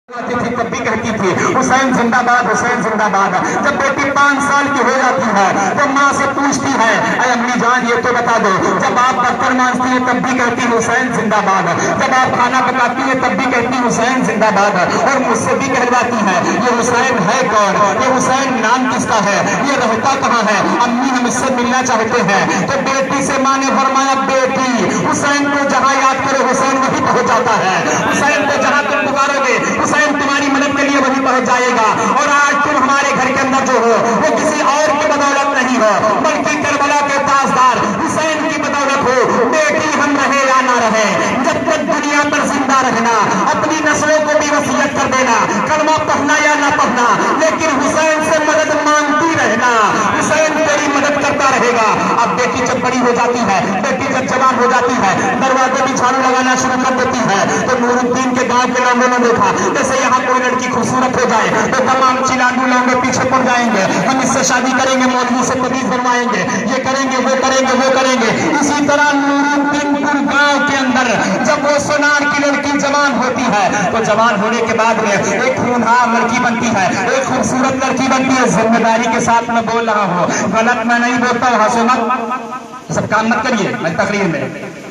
थी तब भी कहती थी हुसैन जिंदाबाद, हुसैन जिंदाबाद। जब बेटी 5 साल की हो जाती है तो माँ से पूछती है, अरे अम्मी जान ये तो बता दो, जब आप बर्तन मांजती है तब भी कहती हुसैन जिंदाबाद, जब आप खाना पकाती है तब भी कहती हुसैन जिंदाबाद, और मुझसे भी कहलाती है ये हुसैन है कौन, ये हुसैन नाम किसका है, ये रहता कहाँ है, अम्मी हम इससे मिलना चाहते हैं। तो बेटी से माँ ने फरमाया, बेटी हुसैन को जहाँ याद करो हुसैन वही पहुंच जाता है, हुसैन को जहाँ तुम पुकारोगे हुसैन तुम्हारी मदद के लिए वही पहुंच जाएगा। और आज तुम हमारे घर के अंदर जो हो वो किसी और की बदौलत नहीं हो, बल्कि करबला के ताजदार हुसैन की बदौलत हो। बेटी हम रहे या ना रहे, जब तक दुनिया पर जिंदा रहना, अपनी नस्लों को भी वसीयत कर देना, कलमा पढ़ना या ना पढ़ना, लेकिन हुसैन से मदद मांगती रहना, हुसैन तेरी मदद करता रहेगा। अब बेटी जब बड़ी हो जाती है, बेटी जब जवान हो जाती है, दरवाजे भी झाड़ू लगाना शुरू कर देती है, तो नूरुद्दीन के गांव के लोगों ने देखा जैसे यहाँ कोई लड़की खूबसूरत हो जाए तो तमाम चिलाडू लोग पीछे पड़ जाएंगे, हम इससे शादी करेंगे, मौलवी से तबीज बनवाएंगे, ये करेंगे वो करेंगे वो करेंगे। इसी तरह नूरुद्दीनपुर गांव के अंदर जब वो सोनार की लड़की जवान होती है तो जवान होने के बाद में एक खूनहार लड़की बनती है, एक खूबसूरत लड़की बनती है। जिम्मेदारी के साथ मैं बोल रहा हूँ, गलत मैं नहीं बोलता हूँ, हंसो मत, सब काम मत करिए, मैं तकरीर में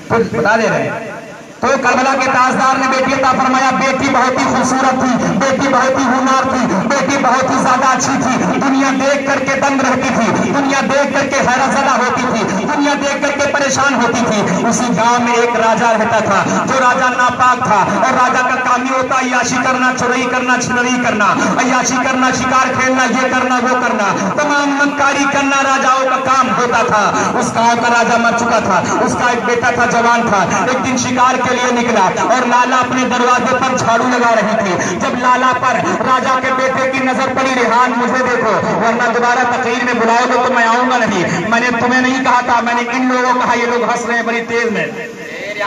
कुछ बता दे रहे हैं। तो करबला के ताजदार ने बेटी अता फरमाया, बेटी बहुत ही खूबसूरत थी, बेटी बहुत ही हुनर थी, बेटी बहुत ही ज्यादा अच्छी थी, दुनिया देख करके दंग रहती थी, दुनिया देख करके हैरतज़दा होती थी, दुनिया देख करके परेशान होती थी। उसी गांव में एक राजा रहता था, जो राजा नापाक था, और राजा का काम ही होता अय्याशी करना, चोरी करना, छिनरी करना, अय्याशी करना, शिकार खेलना, ये करना वो करना, तमाम मक्कारी करना राजाओं का काम होता था। उस गांव का राजा मर चुका था, उसका एक बेटा था, जवान था। एक दिन शिकार के लिए निकला और लाला अपने दरवाजे पर झाड़ू लगा रही थी। जब लाला पर राजा के बेटे की नजर पड़ी, रेहान मुझे देखो वरना दोबारा तकरीर में बुलाओगे तो मैं आऊंगा नहीं। मैंने तुम्हें नहीं कहा था, मैंने इन लोगों को कहा, ये लोग हंस रहे हैं बड़ी तेज में।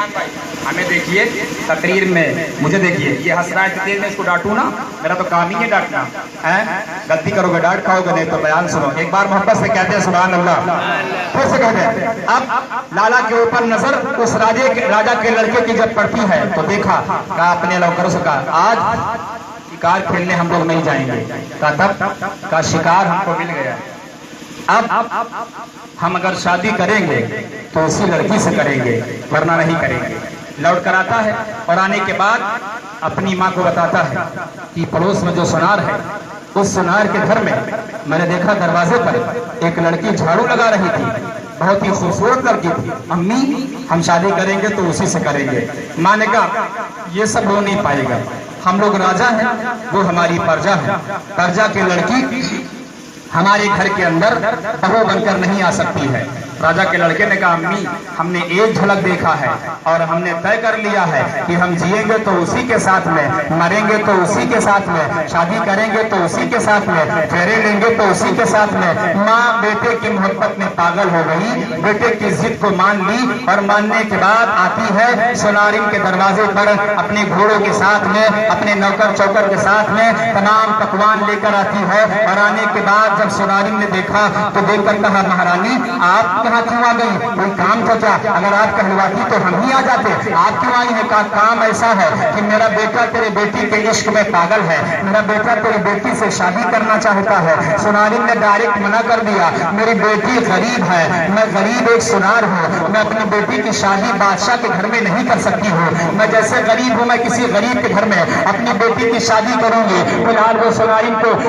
भाई हमें देखिए तकरीर में, मुझे देखिए ये हंस रहा है तेज में, इसको डांटू ना, मेरा तो काम ही है डांटना है। गलती करोगे डांट खाओगे, नहीं तो बयान सुनो। एक बार मोहब्बत से कहते हैं सुभान अल्लाह, फिर से कहते हैं। अब लाला के ऊपर नजर उस राजा के लड़के की जब पड़ती है तो देखा, कहा अपने लौकरों से कहा, आज शिकार खेलने हम लोग नहीं जाएंगे, तब का शिकार हमको मिल गया। अब हम अगर शादी करेंगे तो उसी लड़की से करेंगे, वरना नहीं करेंगे। लौट कर आता है और आने के बाद अपनी माँ को बताता है कि पड़ोस में जो सुनार है, उस सुनार के घर में मैंने देखा दरवाजे पर एक लड़की झाड़ू लगा रही थी, बहुत ही खूबसूरत लड़की थी। अम्मी हम शादी करेंगे तो उसी से करेंगे। माँ ने कहा ये सब हो नहीं पाएगा, हम लोग राजा हैं, वो हमारी प्रजा है, प्रजा की लड़की हमारे घर के अंदर बहू बनकर नहीं आ सकती है। राजा के लड़के ने कहा, अम्मी हमने एक झलक देखा है और हमने तय कर लिया है कि हम जिएंगे तो उसी के साथ में, मरेंगे तो उसी के साथ में, शादी करेंगे तो उसी के साथ में, फेरे लेंगे तो उसी के साथ में। माँ बेटे की मोहब्बत में पागल हो गई, बेटे की जिद को मान ली और मानने के बाद आती है सोनारिन के दरवाजे पर अपने घोड़ों के साथ में, अपने नौकर चौकर के साथ में तमाम पकवान लेकर आती है। और आने के बाद जब सोनारिन ने देखा तो देखकर कहा, महारानी आप कहाँ क्यों आ गई, कोई काम था क्या, अगर आप कहलवाती तो हम ही आ जाते, आप क्यों आई है। कहा काम ऐसा है कि मेरा बेटा तेरे बेटी के इश्क में पागल है, मेरा बेटा तेरी बेटी से शादी करना चाहता है। सोनारिन ने डायरेक्ट मना कर दिया, मेरी बेटी गरीब है, मैं गरीब एक सुनार हूँ, मैं अपनी बेटी की शादी बादशाह के घर में नहीं कर सकती हूँ, मैं जैसे गरीब हूँ मैं किसी गरीब के घर में अपनी बेटी की शादी करूंगी। फिलहाल वो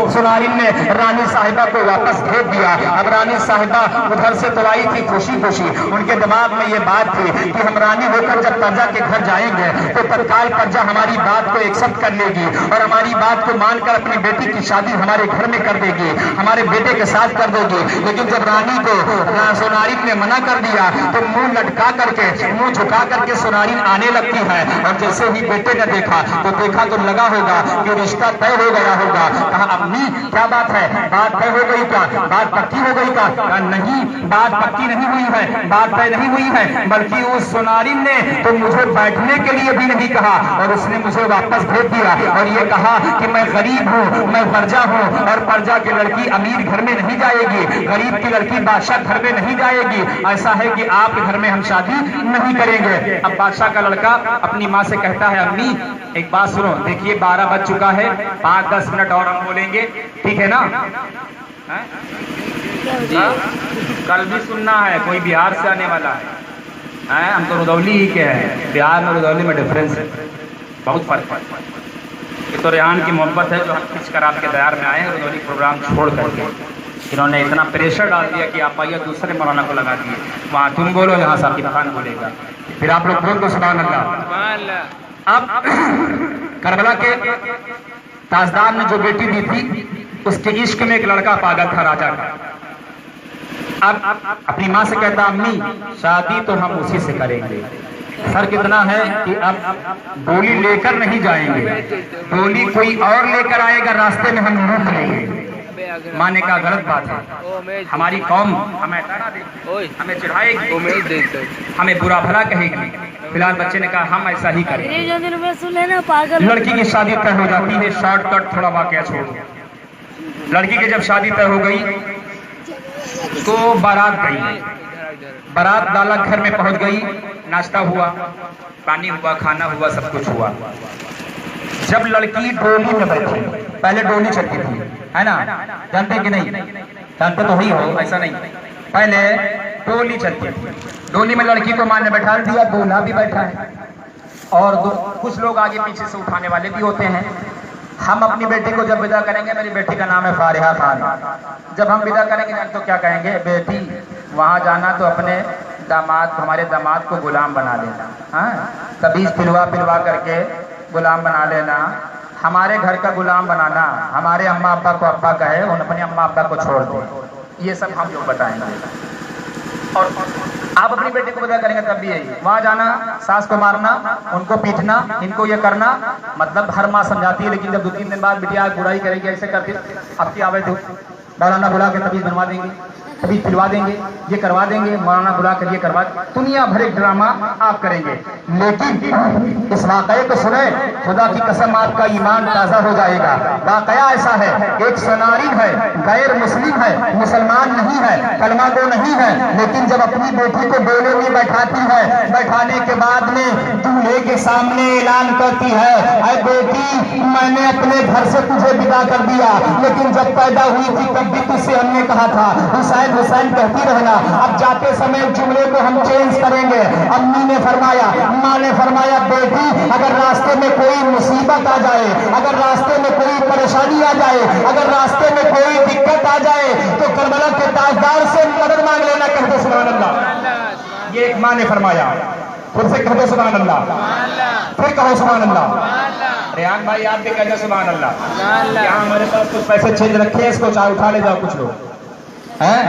सोनारिन ने रानी साहिबा को वापस भेज दिया। अब रानी साहिबा उधर से तो आई थी खुशी खुशी, उनके दिमाग में ये बात थी कि हम रानी होकर जब प्रजा के घर जाएंगे तो तत्काल प्रजा हमारी बात को एक्सेप्ट कर लेगी और हमारी बात को मानकर अपनी बेटी की शादी हमारे घर में कर देगी, हमारे बेटे के साथ कर देगी। लेकिन जब रानी को सोनारिन ने मना कर दिया तो मुंह लटका करके, मुंह झुका करके सोनारिन आने लगती है। और जैसे ही बेटे ने देखा तो लगा होगा कि रिश्ता तय हो गया होगा। कहा अम्मी क्या बात है, बात तय हो गई क्या, बात पक्की हो गई क्या। कहा नहीं बात पक्की नहीं हुई है, बात तय नहीं हुई है, बल्कि उस सोनारिन ने तो मुझे बैठने के लिए भी नहीं कहा और उसने मुझे वापस भेज दिया और ये कहा कि मैं गरीब हूँ, मैं प्रजा हूँ और प्रजा की लड़की अमीर घर में नहीं जाएगी, गरीब की लड़की बादशाह घर में नहीं जाएगी। ऐसा है कि आपके घर में हम शादी नहीं करेंगे। अब बादशाह का लड़का अपनी माँ से कहता है, अम्मी एक बात सुनो, देखिए 12 बज चुका है, 5-10 मिनट और हम बोलेंगे, ठीक है ना? कल भी सुनना है, कोई बिहार से आने वाला है, हम तो रुदौली ही के हैं। बिहार में रुदौली में डिफरेंस है, बहुत फर्क है। ये तो रेहान की मोहब्बत है जो हम खींच कर आपके दयार में आए हैं, रुदौली प्रोग्राम छोड़ करके। इन्होंने इतना प्रेशर डाल दिया कि आप आइए दूसरे मौलाना को लगा दिए, वहाँ तुम बोलो, यहाँ साकिब खान बोलेगा, फिर आप लोग बोल दो सुभान अल्लाह। अब करबला के ताजदार ने जो बेटी दी थी, उसके इश्क में एक लड़का पागल था, राजा का। अब अपनी माँ से कहता, अम्मी शादी तो हम उसी से करेंगे, फर्क इतना है कि अब डोली लेकर नहीं जाएंगे, डोली कोई और लेकर आएगा, रास्ते में हम रोक लेंगे। माँ ने कहा गलत बात है, हमारी कौम हमें डरा देगी, हमें चिढ़ाएगी, हमें बुरा भला कहेगी। फिलहाल बच्चे ने कहा हम ऐसा ही करेंगे। लड़की की शादी तय हो जाती है, शॉर्टकट थोड़ा वाकया छोड़ दिया। लड़की की जब शादी तय हो गई तो बारात गई, बारात दाला घर में पहुंच गई, नाश्ता हुआ, पानी हुआ, खाना हुआ, सब कुछ हुआ। जब लड़की डोली में बैठी, पहले डोली चलती थी, है ना, जानते कि नहीं? जानते तो ही हो, ऐसा नहीं, पहले डोली चलती थी। डोली में लड़की को मां ने बैठा दिया, दूल्हा भी बैठा है, और कुछ लोग आगे पीछे से उठाने वाले भी होते हैं। हम अपनी बेटी को जब विदा करेंगे, मेरी बेटी का नाम है फारिहा खान, जब हम विदा करेंगे तो क्या कहेंगे, बेटी वहाँ जाना तो अपने दामाद, हमारे दामाद को गुलाम बना लेना, हाँ, तबीज पिलवा करके गुलाम बना लेना, हमारे घर का गुलाम बनाना, हमारे अम्मा अब्बा को अब्बा कहे, उन अपने अम्मा अब्बा को छोड़ दे, ये सब हम लोग बताएंगे। और आप अपनी बेटी को विदा करेंगे तब भी यही, वहाँ जाना, सास को मारना, उनको पीटना, इनको ये करना, मतलब हर माँ समझाती है, लेकिन जब 2-3 दिन बाद बिटिया बुराई करेगी, ऐसे करती, अब की आवे तो मौलाना बुला के तबीज बनवा देंगे, तबीज पिलवा देंगे, ये करवा देंगे, मौलाना बुला कर ये करवा, दुनिया भर एक ड्रामा आप करेंगे। लेकिन इस वाकये को सुने, खुदा की कसम आपका ईमान ताजा हो जाएगा। वाकया ऐसा है, एक सनारी है, गैर मुस्लिम है, मुसलमान नहीं है, कलमा गो नहीं है, लेकिन जब अपनी बेटी को डोले में बैठाती है, बैठाने के बाद में दूल्हे के सामने ऐलान करती है, अरे बेटी मैंने अपने घर से तुझे विदा कर दिया, लेकिन जब पैदा हुई थी तब भी तुझसे हमने कहा था हुसैन हुसैन कहती रहना, अब जाते समय जुमले को हम चेंज करेंगे। अम्मी ने फरमाया, माँ ने फरमाया, बेटी अगर रास्ते में कोई मुसीबत आ जाए, अगर रास्ते में कोई परेशानी आ जाए, अगर रास्ते में कोई दिक्कत आ जाए तो करबला के ताजदार से मदद मांग लेना, कहते सुभान अल्लाह। ये एक माँ ने फरमाया, खुद से कहते सुभान अल्लाह, फिर कहो सुभान अल्लाह। रेहान भाई आप भी कहते सुभान अल्लाह। यहाँ हमारे पास कुछ पैसे चेंज रखे हैं, इसको चाहे उठा ले जाओ कुछ लोग, हैं,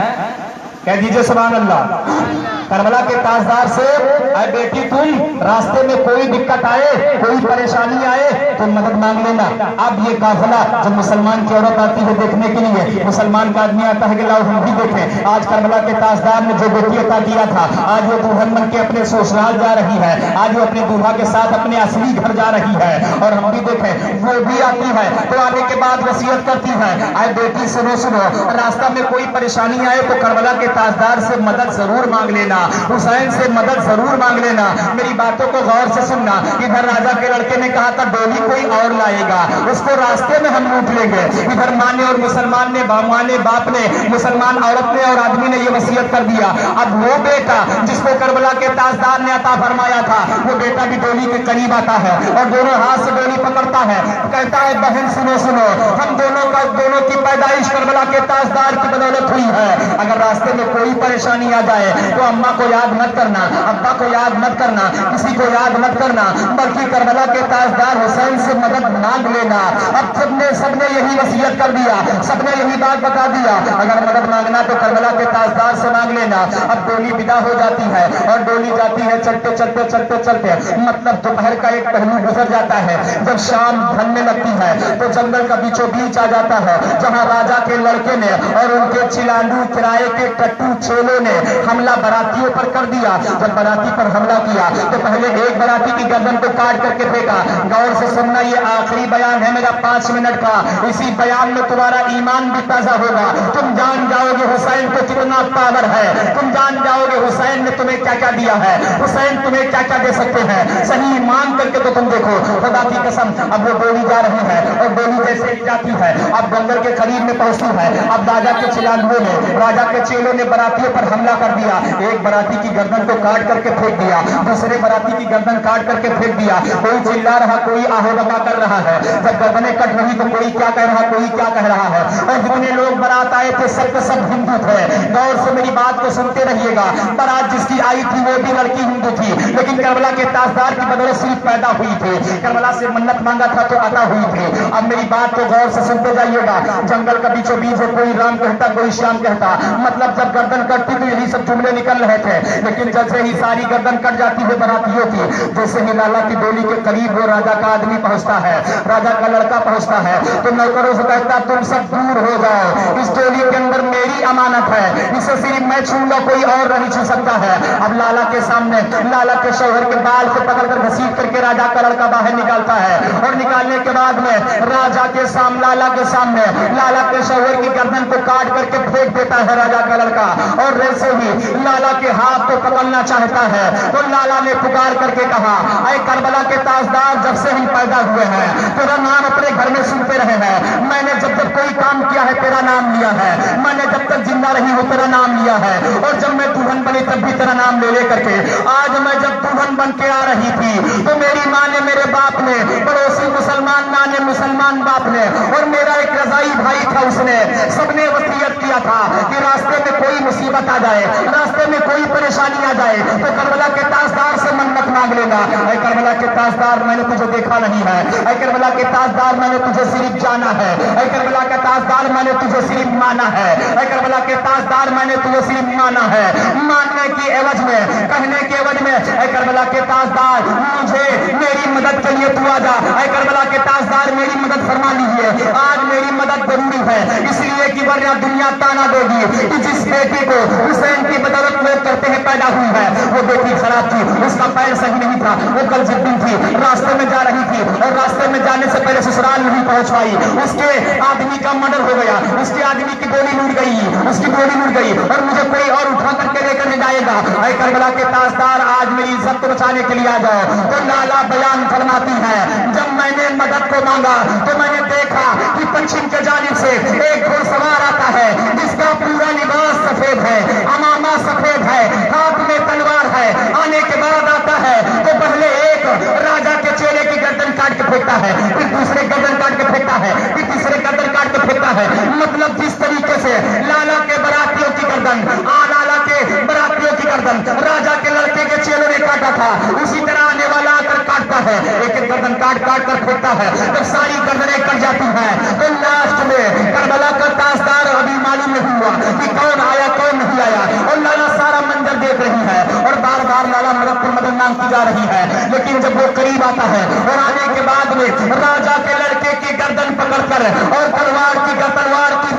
कह दीजिए सुभान अल्लाह। करबला के ताजदार से, अरे बेटी तुम रास्ते में कोई दिक्कत आए, कोई परेशानी आए तो मदद मांग लेना। अब ये काफिला जब मुसलमान की औरत आती है देखने के लिए, मुसलमान का आदमी आता है कि लाओ हम भी देखें, आज करबला के ताजदार ने जो बेटी अता किया था, आज वो दुल्हन बन के अपने ससुराल जा रही है, आज वो अपने दूल्हा के साथ अपने असली घर जा रही है, और हम भी देखें वो भी आती है तो आने के बाद वसीयत करती है, अरे बेटी सुनो सुनो, रास्ता में कोई परेशानी आए तो करबला के ताजदार से मदद जरूर मांग लेना, हुसैन से मदद जरूर मांग लेना। मेरी बातों को गौर से सुनना, इधर राजा के लड़के ने कहा था डोली कोई और लाएगा, उसको रास्ते में हम लूट लेंगे, इधर माँ ने और मुसलमान ने, माँ ने, बाप ने, मुसलमान औरत ने और आदमी ने ये वसीयत कर दिया। अब वो बेटा जिसको करबला के ताजदार ने अता फरमाया था, वो बेटा भी डोली के करीब आता है और दोनों हाथ से डोली पकड़ता है, कहता है बहन सुनो सुनो, हम दोनों की पैदाइश करबला के ताजदार की बदौलत हुई है, अगर रास्ते में कोई परेशानी आ जाए तो अम्मा को याद मत करना, अब्बा को याद मत करना, किसी को याद मत करना, बल्कि करबला के ताजदार हुसैन से मदद मांग लेना। अब सबने यही वसीयत कर दिया, सबने यही बात बता दिया, अगर मदद मांगना तो करबला के ताजदार से मांग लेना। अब डोली विदा हो जाती है और डोली जाती है, चलते चलते चलते चलते, मतलब दोपहर का एक पहलू गुजर जाता है, जब शाम ढलने लगती है तो जंगल का बीचों बीच आ जाता है, जहाँ राजा के लड़के ने और उनके चिलांडू किराए के टट्टू चेलों ने हमला बराती बरातियों पर कर दिया। जब बराती पर हमला किया तो पहले एक बराती की गर्दन को काट करके फेंका। गौर से सुनना, ये आखिरी बयान है मेरा 5 मिनट का। इसी बयान में तुम्हारा ईमान भी ताजा होगा। तुम जान जाओगे हुसैन को कितना पावर है, तुम जान जाओगे हुसैन ने तुम्हें क्या क्या दिया है, हुसैन तुम्हें क्या क्या दे सकते हैं। सही ईमान करके तो तुम देखो, खुदा की कसम। अब वो गोली जा रही है और गोली जैसे ही जाती है अब जंगल के करीब में पहुंचती है। अब राजा के चिलानुओं ने, राजा के चेलों ने बरातियों पर हमला कर दिया। एक बराती की गर्दन को काट करके फेंक दिया, दूसरे बराती की गर्दन काट करके फेंक दिया। कोई चिल्ला रहा, कोई आहोदमा कर रहा है। जब गर्दनें कट रही तो कोई क्या कह रहा, कोई क्या कह रहा है। और जितने लोग बारात आए थे सब के सब हिंदू थे। गौर से मेरी बात को सुनते रहिएगा। बारात जिसकी आई थी वो भी लड़की हिंदू थी, लेकिन करबला के ताजदार की बदौलत सिर्फ पैदा हुई थी। करबला से मन्नत मांगा था तो अदा हुई थी। अब मेरी बात को गौर से सुनते जाइएगा। जंगल का बीचों बीच कोई राम कहता, कोई श्याम कहता। मतलब जब गर्दन कटती तो यही सब जुमले निकल रहे थे। लेकिन जैसे ही सारी गर्दन कट जाती है बरातियों की, जैसे ही लाला की डोली के करीब वो राजा का आदमी पहुंचता है, राजा का लड़का पहुंचता है, तो नौकरों से कहता तुम सब दूर हो जाओ, इस डोली के अंदर मेरी अमानत है, इसे सिर्फ मैं छूंगा, कोई और नहीं छू सकता है। अब लाला के सामने लाला के शौहर के बाल को पकड़कर घसीट करके राजा का लड़का बाहर निकालता है। और निकालने के बाद में राजा के सामने, लाला के सामने लाला के शौहर की गर्दन को काट करके फेंक देता है राजा का लड़का। और वैसे ही लाला के हाथ को पकड़ना चाहता है तो लाला ने पुकार करके कहा, ऐ करबला के ताजदार, जब से हम पैदा हुए हैं तेरा नाम अपने घर में सुनते रहे हैं। मैंने जब जब कोई काम किया है तेरा नाम लिया है, मैंने जब तक जिंदा रही हूं तेरा नाम लिया है। और जब मैं दुल्हन बनी तब भी तेरा नाम ले करके, आज मैं जब दुल्हन बन के आ रही थी तो मेरी माँ ने, मेरे बाप ने, पड़ोसी मुसलमान माँ ने, मुसलमान बाप ने, और मेरा एक रजाई भाई था, उसने सबने वसीयत किया था कि रास्ते में कोई मुसीबत आ जाए, रास्ते में कोई परेशानी आ जाए तो करबला के ताजदार से मन्नत मांग लेना। ऐ करबला के ताजदार, मैंने तुझे देखा नहीं है। ऐ करबला के ताजदार, मैंने तुझे सिर्फ जाना है। ऐ करबला के ताजदार, मैंने तुझे सिर्फ माना है। ऐ करबला के ताजदार, मैंने तुझे सिर्फ माना है। मानने की एवज में, कहने के एवज में, ऐ करबला के ताजदार, मुझे मेरी मदद के लिए तू आ जा। ऐ करबला के ताजदार, मेरी मदद फरमा लीजिए, आज मेरी मदद जरूरी है, इसलिए कि वरना दुनिया ताना देगी कि जिस बेटी को हुसैन की बदौलत लोग कहते हैं पैदा हुई है, वो बेटी खराब थी, उसका पैर सही नहीं था, वो कल जिद्दी थी, रास्ते में जा रही थी और रास्ते में जाने से पहले ससुराल नहीं पहुंच पाई, उसके आदमी का मर्डर हो गया, उसके आदमी की गोली लूट गई, उसकी गोली लूट गई और मुझे कोई और उठा करके लेकर जाएगा। ऐ करबला के ताजदार, आज मेरी इज्जत को बचाने के लिए आ जाओ। तो लाला बयान फरमाती है, जब मैंने मदद को मांगा तो मैंने देखा कि पश्चिम के जानिब से एक घुड़सवार आता है जिसका पूरा लिबास सफेद है, अमामा सफेद है, हाथ में तलवार है। आने के बाद आता है तो पहले एक राजा के चेले की गर्दन काट के फेंकता है, फिर दूसरे गर्दन काट के फेंकता है, फिर तीसरे गर्दन काट के फेंकता है। मतलब जिस तरीके से लाला के बरातियों की गर्दन, लाला के बरातियों की गर्दन राजा के लड़के के चेलों ने काटा था, उसी तरह आने वाला आकर काटता है, एक एक गर्दन काट काट कर फेंकता है। जब सारी गर्दनें कट जाती हैं तो लास्ट में करबला का ताजदार अभी मालूम नहीं हुआ कि कौन आया कौन नहीं आया, और लाला सारा मंजर देख रही है और बार बार लाला मदद पर मदद मांगती जा रही है। लेकिन जब वो करीब आता है और आने के बाद में राजा के लड़के की गर्दन पकड़कर और तलवार की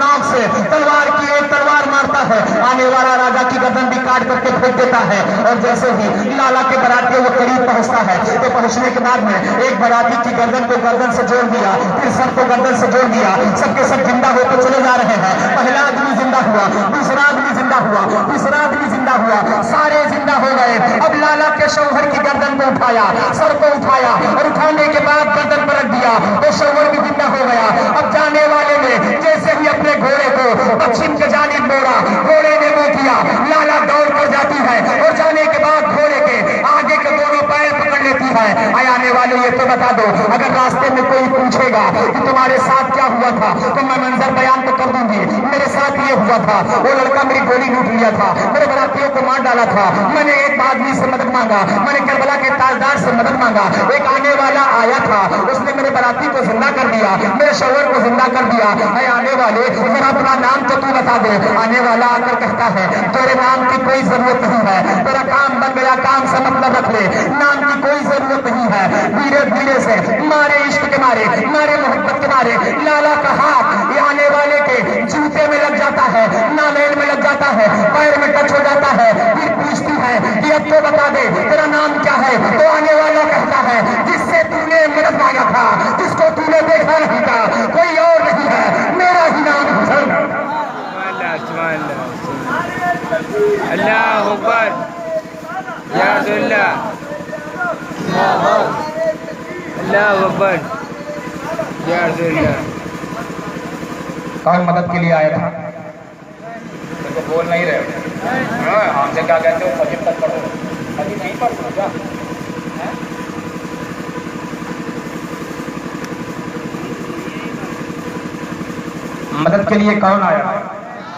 नोक से तलवार की एक तलवार मारता है, आने वाला राजा की गर्दन भी काट करके फेंक देता है। और जैसे ही लाला के बराती वो करीब पहुंचता है तो पहुंचने के बाद में एक बराती की गर्दन को गर्दन से जोड़ दिया, फिर सर को गर्दन से जोड़ दिया, सबके सब जिंदा होकर चले जा रहे हैं। पहला आदमी जिंदा हुआ, दूसरा आदमी जिंदा हुआ, तीसरा आदमी जिंदा हुआ, सारे जिंदा हो गए। अब लाला के शौहर की गर्दन को उठाया, सर को उठाया और उठाने के बाद गर्दन पर रख दिया तो शौहर भी जिंदा हो गया। अब जाने वाले ने जैसे ही अपने घोड़े को पश्चिम के जानिब मोड़ा, घोड़े ने वो किया, लाला दौड़ कर जाती है और जाने के बाद घोड़े के आगे के दोनों पैर पकड़ लेती है। आने वाले ये तो बता दो, अगर रास्ते में कोई पूछेगा कि तुम्हारे साथ क्या हुआ था तो मैं मंजर बयान तो कर दूंगी, मेरे साथ ये हुआ था, वो लड़का मेरी गोली लूट लिया था, मेरे बरातियों को मार डाला था, मैंने एक आदमी से मदद मांगा, मैंने करबला के ताजदार से मदद मांगा, एक आने वाला आया था उसने मेरे बराती को जिंदा कर दिया, मेरे शौहर को जिंदा कर दिया। है आने वाले मेरा अपना नाम तो तू बता दे। आने वाला आकर कहता है तेरे नाम की कोई जरूरत नहीं है, तेरा काम बन गया, काम से मतलब रख ले, नाम की कोई जरूरत नहीं है। धीरे धीरे से मारे इश्क के मारे, मारे मोहब्बत के मारे लाला का हाथ आने वाले के जूते में लग जाता है, नालेल में लग जाता है, पैर में टच हो जाता है, फिर पूछती है कि अब तो बता दे तेरा नाम क्या है। तो आने वाला कहता है जिससे तूने मदद मांगा था, जिसको तूने देखा नहीं था, कोई और नहीं है, मेरा ही नाम हुसैन। अल्लाह अकबर या अल्लाह, अल्लाह अकबर या अल्लाह। कौन मदद के लिए आया था? तो बोल नहीं रहे हमसे क्या कहते हो? फजीर तक पढ़ो, फजीर नहीं पढ़ो क्या? मदद के लिए कौन आया था?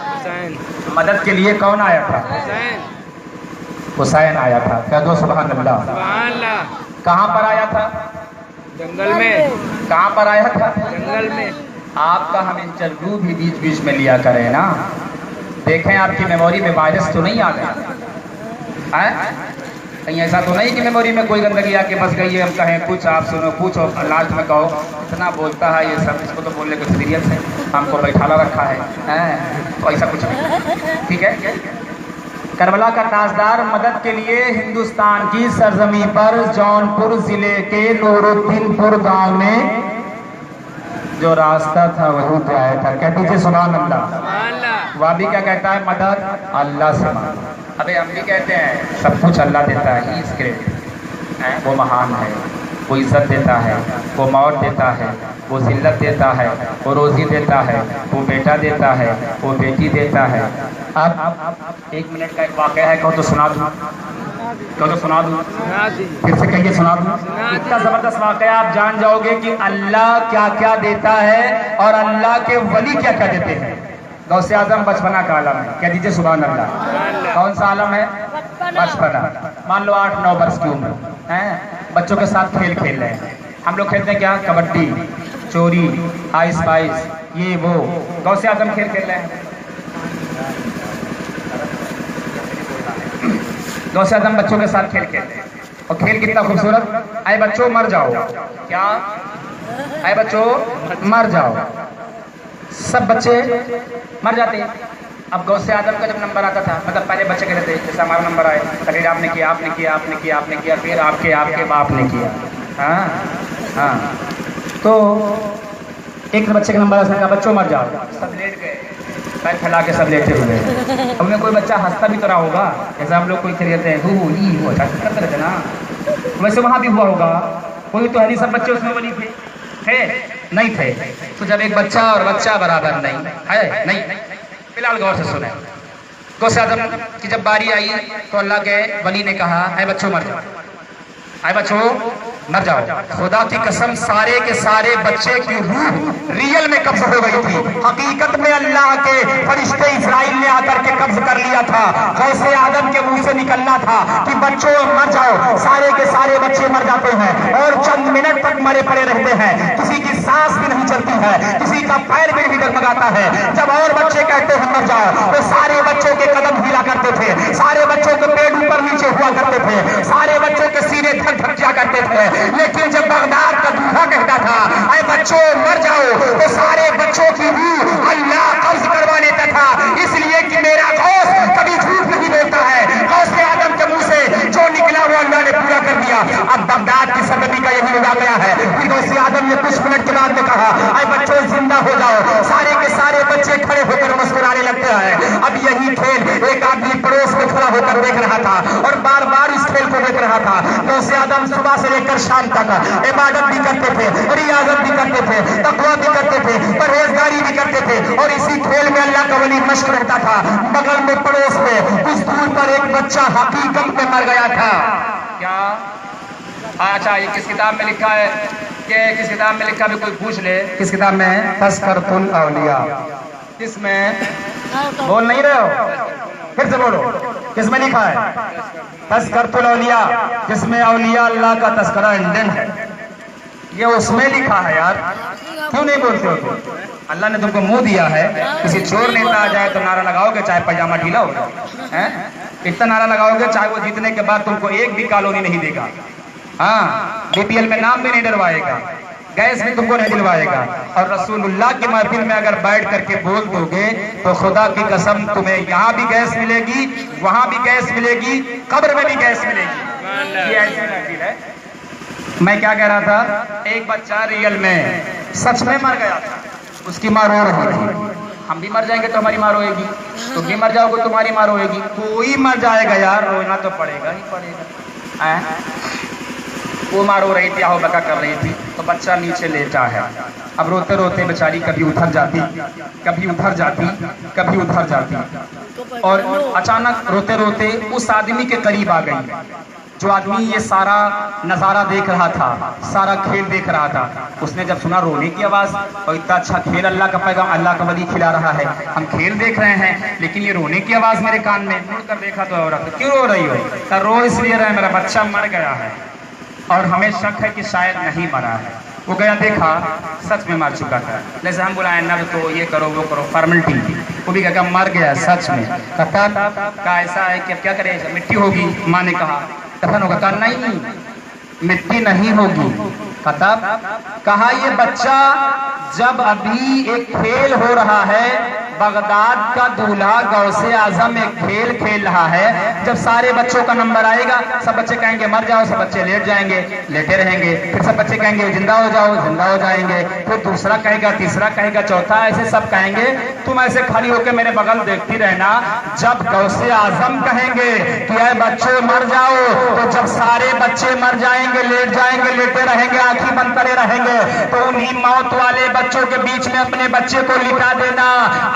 हुसैन। मदद के लिए कौन आया था? हुसैन। हुसैन आया था। क्या दो सुभान अल्लाह। सुभान अल्लाह। कहाँ पर आया था? जंगल में। कहाँ पर आया था? जंगल में। आपका हम इंटरव्यू भी बीच बीच में लिया करें ना, देखें आपकी मेमोरी में वायरस तो नहीं आ गया है? कहीं ऐसा तो नहीं कि मेमोरी में कोई गंदगी आके बस गई है, हम कहें कुछ आप सुनो कुछ और लास्ट में कहो इतना बोलता है ये सब, इसको तो बोलने को सीरियस है, हमको बैठाला रखा है तो ऐसा कुछ नहीं। ठीक है। करबला का ताजदार मदद के लिए हिंदुस्तान की सरजमी पर जौनपुर जिले के नूरुद्दीनपुर गांव में जो रास्ता था वही पे आया था। कह दीजिए सुभान अल्लाह। वह भी क्या कहता है? मदद अल्लाह से मांगो। अबे हम भी कहते हैं सब कुछ अल्लाह देता है, ही इज ग्रेट, वो महान है, वो इज्जत देता है, वो मौत देता है, वो जिल्लत देता है, वो रोजी देता है, वो बेटा देता है, वो बेटी देता है। अब 1 मिनट का एक वाक़या है, कहो तो सुना दूँ, कहो तो सुना दूँ, फिर से कहिए सुना दूँ। इतना ज़बरदस्त वाक़या आप जान जाओगे कि अल्लाह क्या क्या देता है और अल्लाह के वली क्या क्या देते हैं। गौसे आजम बचपना का आलम है, कह दीजिए सुभान अल्लाह। कौन सा आलम है? बचपना। मान लो 8-9 वर्ष की उम्र है, बच्चों के साथ खेल खेल रहे हैं। हम लोग खेलते हैं क्या? कबड्डी, चोरी, आइस पाइस, ये वो। गौसे आजम खेल खेल रहे हैं। गौसे आजम बच्चों के साथ खेल खेल रहे हैं और खेल कितना खूबसूरत। आए बच्चों मर जाओ, क्या? आए बच्चों मर जाओ। सब बच्चे मर जाते हैं। अब गौसे आदम का जब नंबर आता था, मतलब पहले बच्चे कहते थे जैसे हमारा नंबर आए, तकरीर आपने किया, आपने किया, आपने किया, आपने किया, फिर आपके आपके बाप ने किया। हाँ, तो एक बच्चे का नंबर आया, कहा बच्चों मर जाओ। सब लेट गए, पैर फैला के सब लेटे हुए। अब में कोई बच्चा हंसता भी तो रहा होगा, जैसे हम लोग कोई कहते हैं हु ही हो करते रहते ना, वैसे वहाँ भी हुआ होगा। कोई तो हरी सब बच्चे उसमें बनी थे नहीं थे। तो जब एक बच्चा और बच्चा बराबर नहीं है, नहीं, फिलहाल गौर से सुने। गौसे आजम की जब बारी आई तो अल्लाह के वली ने कहा ऐ बच्चों मर जाओ, ऐ बच्चों मर जाओ। खुदा की कसम सारे के सारे बच्चे की रूह रियल में कब्ज हो गई थी। हकीकत में अल्लाह के फरिश्ते इस्राइल ने आकर के कब्ज कर लिया था। गौसे आदम के मुंह से निकलना था कि बच्चों मर जाओ। सारे के सारे बच्चे मर जाते हैं और चंद मिनट तक मरे पड़े रहते हैं। किसी की सांस भी नहीं चलती है, किसी का पैर भी नहीं डगमगाता है। जब और बच्चे कहते हैं मर जाओ तो सारे बच्चों के कदम हिला करते थे, सारे बच्चों के पेट ऊपर नीचे हुआ करते थे, सारे बच्चों के सीने धक धक जा करते थे। लेकिन जब बगदाद का दूल्हा कहता था ऐ बच्चों मर जाओ तो सारे बच्चों की रूह अल्लाह कब्ज करवा लेता था। इसलिए कि मेरा गौस कभी झूठ नहीं बोलता है। गौसे आदम के मुंह से जो निकला वो अल्लाह ने पूरा कर दिया। अब बगदाद की सरजमी का यही उड़ा गया है। फिर गौसे आदम ने कुछ मिनट के बाद में कहा ऐ बच्चों जिंदा हो जाओ। सारे के सारे बच्चे खड़े होकर मुस्कुराने लगते हैं। अब यही खेल एक आदमी पड़ोस में खड़ा होकर देख रहा था और बार बार इस खेल को देख रहा था। गौसे आदम सुबह से लेकर शाम तक इबादत भी करते थे, रियाजत भी करते थे, तकवा भी करते थे, परहेजगारी भी करते थे और इसी खेल में अल्लाह का वली मश्क रहता था। बगल में पड़ोस में कुछ दूर पर एक बच्चा हकीकत में मर गया था। क्या? अच्छा, ये किस किताब में लिखा है? कि किस किताब में लिखा भी कोई पूछ ले। किस किताब में? तज़किरतुल औलिया। किसमें? बोल नहीं रहे हो, फिर से बोलो। किसमें लिखा है? तज़किरतुल औलिया, जिसमें औलिया अल्लाह का तज़किरा इंडेंट है। ये उसमें लिखा है यार, क्यों नहीं बोलते हो तुम? अल्लाह ने तुमको मुंह दिया है, किसी चोर नेता आ जाए तो नारा लगाओगे चाहे पैजामा ढीला हो है? इतना नारा लगाओगे चाहे वो जीतने के बाद तुमको एक भी कॉलोनी नहीं देगा। हाँ, बीपीएल में नाम भी नहीं डरवाएगा। गैस भी तुमको नहीं दिलवाएगा। और रसूलुल्लाह की महफिल में अगर बैठ करके बोल दोगे तो खुदा की कसम तुम्हें यहाँ भी गैस मिलेगी, वहां भी गैस मिलेगी, कब्र में भी गैस मिलेगी। ये ऐसी महफिल है। मैं क्या कह रहा था, एक बच्चा रियल में सच में मर गया था, उसकी माँ रो रही थी। हम भी मर जाएंगे तो हमारी माँ रोएगी, तुम भी मर जाओगे तुम्हारी माँ रोएगी, कोई मर जाएगा यार, रोना तो पड़ेगा ही पड़ेगा। वो माँ रो रही थी, आओ बका कर रही थी, तो बच्चा नीचे लेटा है। अब रोते रोते बेचारी कभी उधर जाती, कभी उधर जाती, कभी उधर जाती, और अचानक रोते रोते उस आदमी के करीब आ गई जो आदमी ये सारा नज़ारा देख रहा था, सारा खेल देख रहा था। उसने जब सुना रोने की आवाज़, और इतना अच्छा खेल अल्लाह का पैगाम, अल्लाह का वली खिला रहा है, हम खेल देख रहे हैं, लेकिन ये रोने की आवाज़ मेरे कान में, मुड़कर देखा तो औरत, क्यों रो रही हो? तो रो इसलिए रहे, मेरा बच्चा मर गया है और हमें शक है कि शायद नहीं मरा है। वो गया देखा, सच में मर चुका था। जैसे हम बुलाए ना तो ये करो वो करो, फॉर्मेलिटी, वो भी क्या मर गया सच में। कहता का ऐसा है कि अब क्या करें, मिट्टी होगी। माँ ने कहा दफन होगा, कहा नहीं मिट्टी नहीं होगी। कहा ये बच्चा जब अभी एक खेल हो रहा है, बगदाद का दूल्हा गौसे आजम एक खेल खेल रहा है, जब सारे बच्चों का नंबर आएगा सब बच्चे कहेंगे मर जाओ, सब बच्चे लेट जाएंगे, लेटे रहेंगे, फिर सब बच्चे कहेंगे जिंदा हो जाओ, जिंदा हो जाएंगे, फिर दूसरा कहेगा, तीसरा कहेगा, चौथा, ऐसे सब कहेंगे। तुम ऐसे खड़ी होकर मेरे बगल देखती रहना, जब गौसे आजम कहेंगे कि अरे बच्चों मर जाओ, तो जब सारे बच्चे मर जाएंगे, लेट जाएंगे, लेटे रहेंगे, आंखें बंद करे रहेंगे, तो उन्हीं मौत वाले बच्चों के बीच में अपने बच्चे को लिटा देना।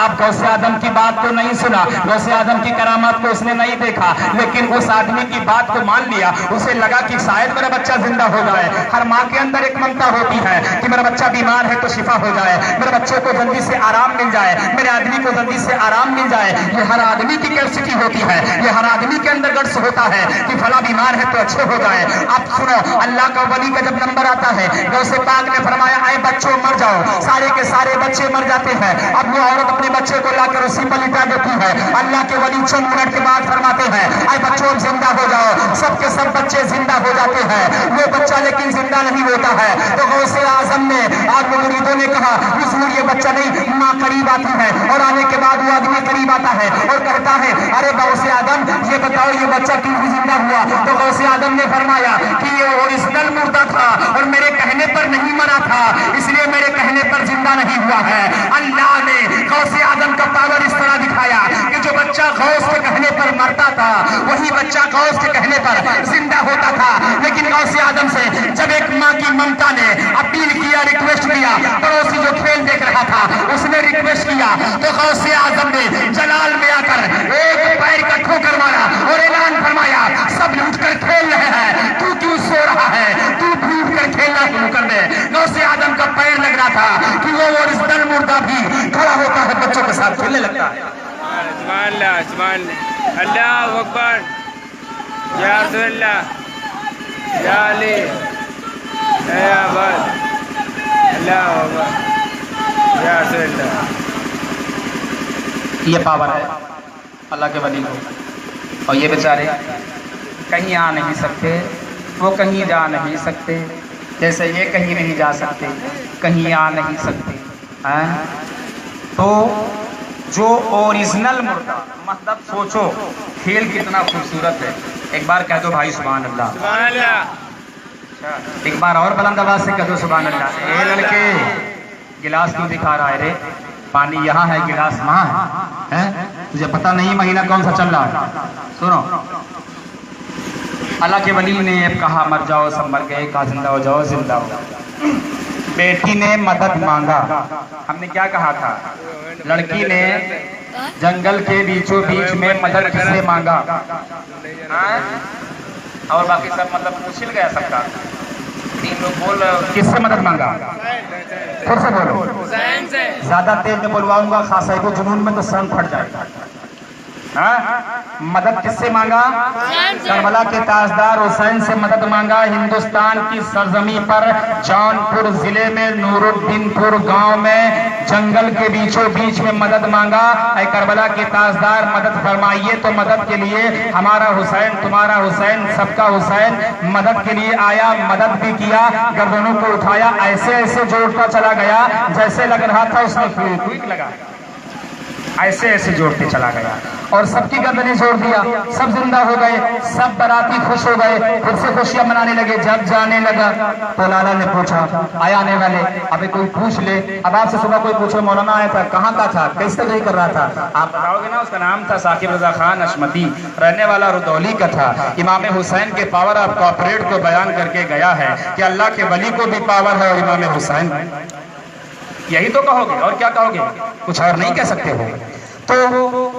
अब गौसे आदम की बात को नहीं सुना, गौसे आदम की करामात को उसने नहीं देखा, लेकिन उस आदमी की बात को मान लिया। उसे लगा कि शायद मेरा बच्चा जिंदा हो जाए। हर माँ के अंदर एक ममता होती है कि मेरा बच्चा बीमार है तो शिफा हो जाए, मेरे बच्चे को जल्दी से आराम मिल जाए, मेरे आदमी को जल्दी से आराम मिल जाए। ये हर आदमी की कैपेसिटी होती है, ये हर आदमी के अंदर गट्स होता है कि फला बीमार है तो अच्छे हो जाए। अब सुनो, अल्लाह का वली का जब नंबर आता है, गौसे पाक ने फरमाया आए बच्चों मर जाओ, सारे के सारे बच्चे मर जाते हैं। अब वो औरत अपने बच्चे को लाकर उसी पर लिटा देती है। अल्लाह के वली चंद मिनट के बाद फरमाते हैं आए बच्चों जिंदा हो जाओ, सबके सब बच्चे जिंदा हो जाते हैं। वो बच्चा लेकिन जिंदा नहीं होता है। तो गौसे आजम ने और मुरीदों ने कहा हुजूर ये बच्चा नहीं, माँ करीब आती है और आने के बाद वो आदमी करीब आता है और कहता है अरे गौसे आदम ये बताओ ये बच्चा क्यों जिंदा हुआ? तो गौसे आदम ने फरमाया कि ये ओरिजिनल मुर्दा था और मेरे कहने पर नहीं मरा था, इसलिए मेरे कहने पर जिंदा नहीं हुआ है। अल्लाह ने गौसे आदम का पावर इस तरह दिखाया कि जो बच्चा गौस के कहने पर मरता था वही बच्चा गौस के कहने पर जिंदा होता था। लेकिन गौसे आदम से जब एक माँ की ममता ने अपील किया, रिक्वेस्ट किया, पड़ोसी जो खेल देख रहा था उसने रिक्वेस्ट किया, तो गौसे आदम ने जलाल में आकर एक पैर का ठोकर मारा और ऐलान फरमाया सब लूट कर खेल रहे हैं, तू क्यों सो रहा है, तू भूख कर खेलना शुरू कर दे। गौसे आदम का पैर लग रहा था कि वो ओरिजिनल मुर्दा भी खड़ा होता है, बच्चों के साथ खेलने लगता है। सुभान अल्लाह, सुभान अल्लाह अकबर, या रसूलल्लाह, या अली, या अब्बास, अल्लाह अकबर, या रसूलल्लाह। ये पावर है अल्लाह के वली को। और ये बेचारे कहीं आ नहीं सकते, वो कहीं जा नहीं सकते, जैसे ये कहीं नहीं जा सकते, कहीं आ नहीं सकते हैं। तो जो ओरिजिनल मुर्दा, मतलब सोचो खेल कितना खूबसूरत है। एक बार कह दो भाई सुभान अल्लाह, सुभान अल्लाह। एक बार और बुलंद आवाज से कह दो सुभान अल्लाह। ए लड़के गिलास क्यों दिखा रहा है रे? पानी यहाँ है, गिलास वहाँ है, तुझे पता नहीं महीना कौन सा चल रहा है? सुनो, अल्लाह के वली ने कहा मर जाओ, सब मर गए, कहा जिंदा हो जाओ, जिंदा हो। बेटी ने मदद मांगा, हमने क्या कहा था? लड़की ने जंगल के बीचों बीच में मदद किससे मांगा? और बाकी सब मतलब उछल गया सबका। तीन लोग बोल किससे मदद मांगा? फिर से बोलो, ज्यादा तेज में बोलवाऊंगा खासा को जुनून में तो सर फट जाएगा। हाँ? मदद किससे मांगा? करबला के ताजदार हुसैन से मदद मांगा। हिंदुस्तान की सरजमी पर जौनपुर जिले में नूरुद्दीनपुर गांव में जंगल के बीचों बीच में मदद मांगा। ऐ करबला के ताजदार मदद फरमाइए। तो मदद के लिए हमारा हुसैन, तुम्हारा हुसैन, सबका हुसैन मदद के लिए आया, मदद भी किया, गर्दनों को उठाया, ऐसे ऐसे जोड़ता चला गया जैसे लग रहा था उसने क्विक लगा, ऐसे ऐसे जोड़ते चला गया और सबकी गर्दनें जोड़ दिया। सब जिंदा हो गए, सब बाराती खुश हो गए, खुद से खुशियां मनाने लगे। जब जाने लगा तो लाला ने पूछा, आए आने वाले, अबे कोई पूछ ले। अब आपसे सुबह कोई पूछे मौलाना आया था, कहाँ का था, कैसे नहीं कर रहा था, आप बताओगे ना। उसका नाम था साकिब रजा खान अशमती, रहने वाला रुदौली का था। इमाम हुसैन के पावर ऑफ कॉपरेट को बयान करके गया है कि अल्लाह के वली को भी पावर है और इमाम हुसैन, यही तो कहोगे और क्या कहोगे, कुछ और नहीं कह सकते हो। तो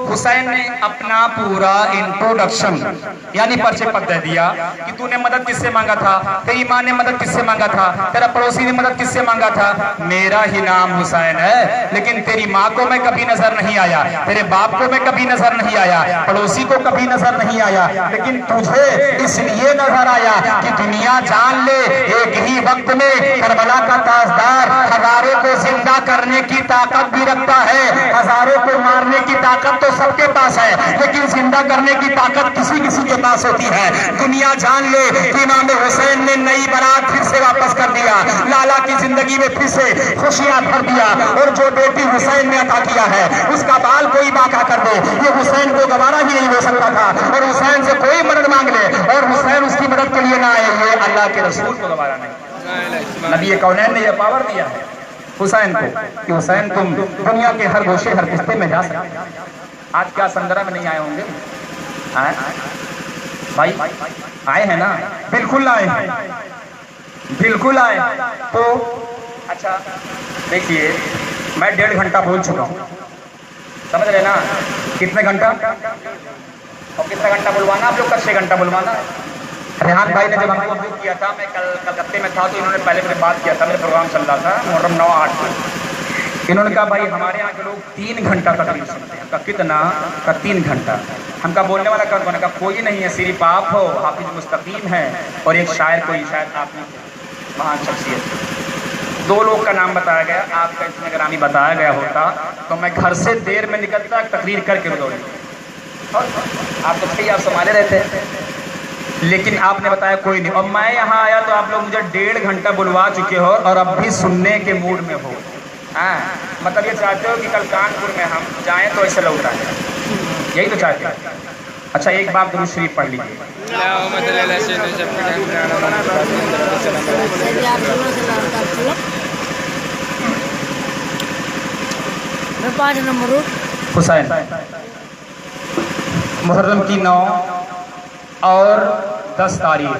हुसैन ने अपना पूरा इंट्रोडक्शन यानी परिचय पत्र दे दिया कि तूने मदद किससे मांगा था, तेरी माँ ने मदद किससे मांगा था, तेरा पड़ोसी ने मदद किससे मांगा था। मेरा ही नाम हुसैन है, लेकिन तेरी माँ को मैं कभी नजर नहीं आया, तेरे बाप को मैं कभी नजर नहीं आया, पड़ोसी को कभी नजर नहीं आया, लेकिन तुझे इसलिए नजर आया कि दुनिया जान ले एक ही वक्त में करबला का ताजदार हजारों को जिंदा करने की ताकत भी रखता है। हजारों को मारने की ताकत तो सबके पास है, लेकिन जिंदा करने की ताकत किसी किसी के पास होती है। दुनिया जान ले कि इमाम हुसैन ने नई बारात फिर से वापस कर दिया, लाला की जिंदगी में फिर से खुशियां भर दिया। और जो बेटी हुसैन ने अता किया है उसका बाल कोई बाका कर दे, ये हुसैन को गवारा ही नहीं हो सकता था। और हुसैन से कोई मदद मांग ले और हुसैन उसकी मदद के लिए ना आए, ये अल्लाह के रसूल को गवारा नहीं। नबी कौनैन ने यह पावर दिया है हुसैन को कि हुसैन तुम दुनिया के हर गोशे हर किस्ते में जा सकते। आज क्या संदर्भ में नहीं आए होंगे, आए भाई, आए हैं ना, बिल्कुल आए हैं, बिल्कुल आए। तो अच्छा देखिए, मैं 1.5 घंटा बोल चुका हूँ, समझ रहे ना, कितने घंटा और कितना घंटा बुलवाना आप लोग का, 6 घंटा बुलवाना। रेहान भाई ने जब हमको बुक किया था, मैं कल कलकत्ते में था, तो इन्होंने पहले मेरे बात किया था, मेरे प्रोग्राम चल रहा था मुहर्रम 9-8 को। इन्होंने कहा भाई हमारे यहाँ के लोग 3 घंटा तकरीर सुनते हैं। का कितना का 3 घंटा। हमका बोलने वाला कौन बना, का कोई नहीं है, सिर्फ आप हो, हाफिज मुस्तकीम है और एक शायर, कोई शायद आप नहीं, महान शख्सियत। 2 लोग का नाम बताया गया, आपका इसमें अगर आमी बताया गया होता तो मैं घर से देर में निकलता तकरीर करके रुदौली, और आप तो सही, आप संभाले रहते, लेकिन आपने बताया कोई नहीं। और मैं यहाँ आया तो आप लोग मुझे 1.5 घंटा बुलवा चुके हो और अब भी सुनने के मूड में हो। हाँ, मतलब ये चाहते हो कि कल कानपुर में हम जाएं तो ऐसे लौट आए, यही तो चाहते हो। अच्छा एक बात दुरूद शरीफ पढ़ लीजिए। 5 नंबर हुसैन मुहर्रम की 9 और 10 तारीख,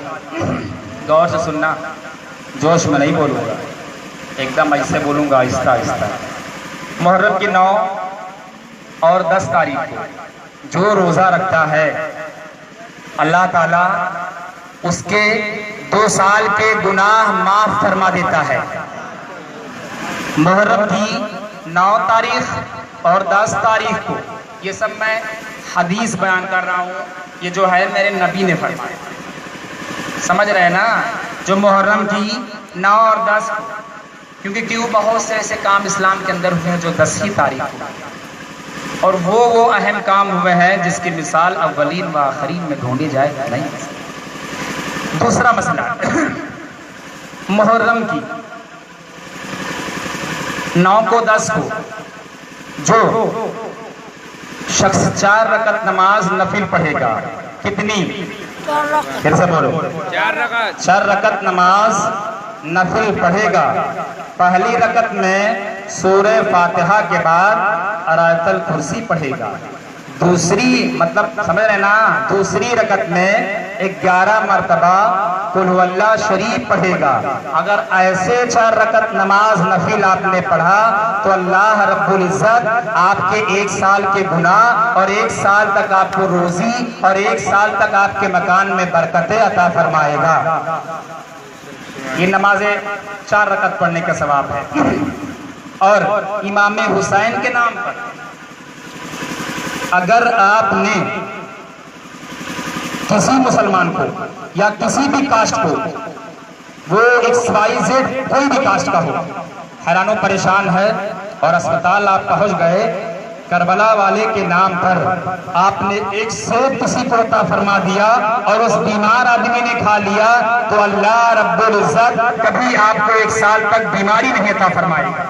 गौर से सुनना, जोश में नहीं बोलूँगा, एकदम ऐसे बोलूँगा आहिस्ता आहिस्ता। मुहर्रम की 9 और 10 तारीख को जो रोज़ा रखता है अल्लाह ताला उसके 2 साल के गुनाह माफ़ फरमा देता है। मुहर्रम की 9 तारीख और 10 तारीख को, ये सब मैं हदीस बयान कर रहा हूँ, ये जो है मेरे नबी ने फरमाया, समझ रहे हैं ना। जो मुहर्रम की 9 और 10, क्योंकि क्यों बहुत से ऐसे काम इस्लाम के अंदर हुए हैं जो 10 ही तारीख को, और वो अहम काम हुए हैं जिसकी मिसाल अव्वलीन व आखरीन में ढूंढी जाए नहीं। दूसरा मसला, मुहर्रम की 9 को 10 को जो शख्स 4 रकत नमाज नफिल पढ़ेगा, कितनी, फिर से बोलो, 4 रकत नमाज नफिल पढ़ेगा। पहली रकत में सूरह फातिहा के बाद आयतुल कुर्सी पढ़ेगा, दूसरी मतलब समझ रहे ना, दूसरी रकत में 11 मरतबा कुल हुवल्लाह शरीफ पढ़ेगा। अगर ऐसे 4 रकत नमाज नफिल आपने पढ़ा तो अल्लाह रब्बुल इज्जत आपके 1 साल के गुनाह और 1 साल तक आपको रोजी और 1 साल तक आपके मकान में बरकतें अता फरमाएगा। ये नमाजें 4 रकत पढ़ने का सवाब है। और इमाम हुसैन के नाम पर अगर आपने किसी मुसलमान को या किसी भी कास्ट को, वो XYZ कोई भी कास्ट का हो, हैरानो परेशान है और अस्पताल आप पहुंच गए, करबला वाले के नाम पर आपने एक सेब किसी को अता फरमा दिया और उस बीमार आदमी ने खा लिया, तो अल्लाह रब्बुल इज्जत कभी आपको 1 साल तक बीमारी नहीं अता फरमाएगा।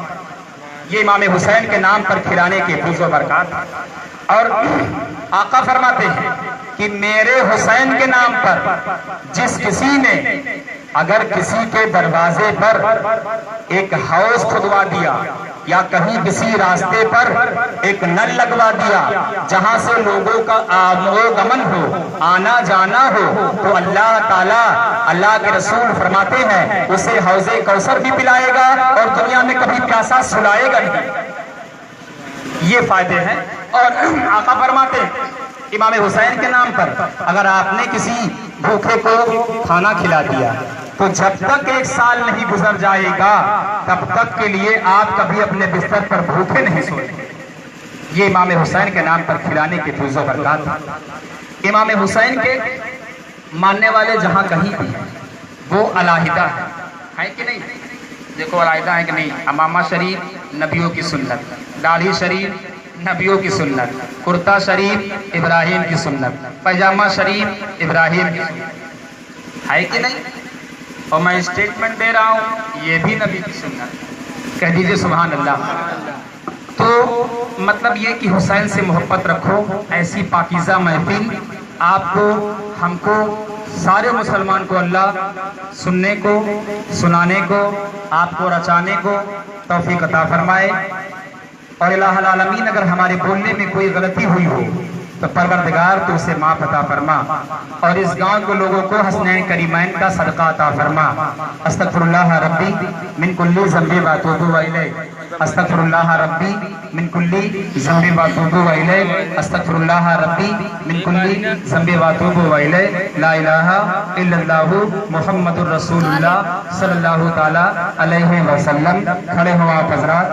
ये इमाम हुसैन के नाम पर खिलाने के फूज़ व बरकत। और आका फरमाते हैं कि मेरे हुसैन के नाम पर जिस किसी ने अगर किसी के दरवाजे पर एक हाउस खुदवा दिया या कहीं किसी रास्ते पर एक नल लगवा दिया जहां से लोगों का आवागमन हो, आना जाना हो, तो अल्लाह ताला, अल्लाह के रसूल फरमाते हैं उसे हौज़े कौसर भी पिलाएगा और दुनिया में कभी प्यासा सुलाएगा नहीं। ये फायदे हैं। और आका फरमाते हैं इमाम हुसैन के नाम पर अगर आपने किसी भूखे को खाना खिला दिया तो जब तक 1 साल नहीं गुजर जाएगा तब तक के लिए आप कभी अपने बिस्तर पर भूखे नहीं सोएंगे। ये इमाम हुसैन के नाम पर खिलाने की फूज़ व बरकत। इमाम हुसैन के मानने वाले जहां कहीं भी हैं वो अलहदा है कि नहीं? देखो अलहदा है कि नहीं? अमामा शरीफ नबियों की सुन्नत, दाढ़ी शरीफ नबियों की सुन्नत, कुर्ता शरीफ इब्राहिम की सुन्नत, पैजामा शरीफ इब्राहिम की सुन्नत, है कि नहीं? और मैं स्टेटमेंट दे रहा हूँ ये भी नबी की सुन्नत। कह दीजिए सुभान अल्लाह। तो मतलब ये कि हुसैन से मोहब्बत रखो। ऐसी पाकीज़ा महफिल आपको, हमको, सारे मुसलमान को अल्लाह सुनने को, सुनाने को, आपको रचाने को तौफीक अता फरमाए। और इलाहुल आलमीन अगर हमारे बोलने में कोई गलती हुई हो तो परवरदिगार तो उसे माफ अता फरमा और इस गांव के लोगों को हसनैन करीमैन का सदका अता फरमा। अस्तगफिरुल्लाह रब्बी मिन कुल्ली ज़ंबी व अतूबु इलैह, अस्तगफिरुल्लाह रब्बी मिन कुल्ली ज़ंबी व अतूबु इलैह, अस्तगफिरुल्लाह रब्बी मिन कुल्ली ज़ंबी व अतूबु इलैह। ला इलाहा इल्लल्लाहु मुहम्मदुर रसूलुल्लाह सल्लल्लाहु तआला अलैहि वसल्लम। खड़े हो आप हज़रात।